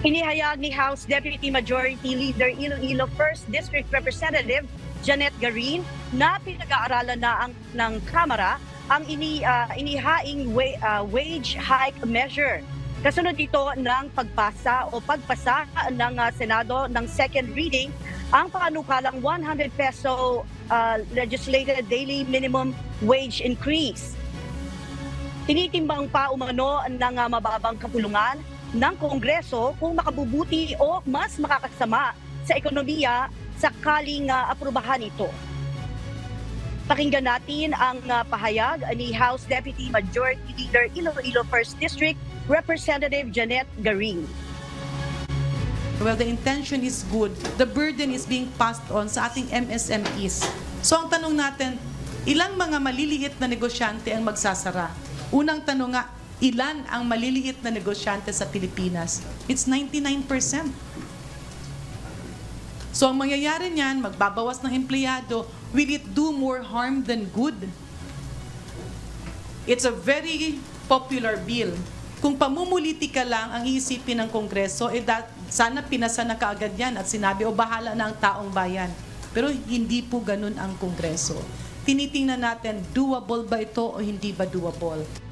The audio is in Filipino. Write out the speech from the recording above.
Inihayag ni House Deputy Majority Leader Iloilo 1st District Representative Janet Garin na pinag-aaralan na ng Kamara ang inihaing wage hike measure. Kasunod ito ng pagpasa ng Senado ng second reading ang panukalang 100 peso legislated daily minimum wage increase. Tinitimbang pa umano ng mababang kapulungan ng Kongreso kung makabubuti o mas makakasama sa ekonomiya sakaling aprubahan ito. Pakinggan natin ang pahayag ni House Deputy Majority Leader Iloilo 1st District Representative Janet Garin. Well, the intention is good. The burden is being passed on sa ating MSMEs. So ang tanong natin, ilang mga maliliit na negosyante ang magsasara? Unang tanong nga, ilan ang maliliit na negosyante sa Pilipinas? It's 99%. So ang mangyayari niyan, magbabawas ng empleyado, will it do more harm than good? It's a very popular bill. Kung pamumulitika lang ang iisipin ng Kongreso, sana pinasa na kaagad yan at sinabi, o bahala na ang taong bayan. Pero hindi po ganun ang Kongreso. Tinitingnan natin, doable ba ito o hindi ba doable?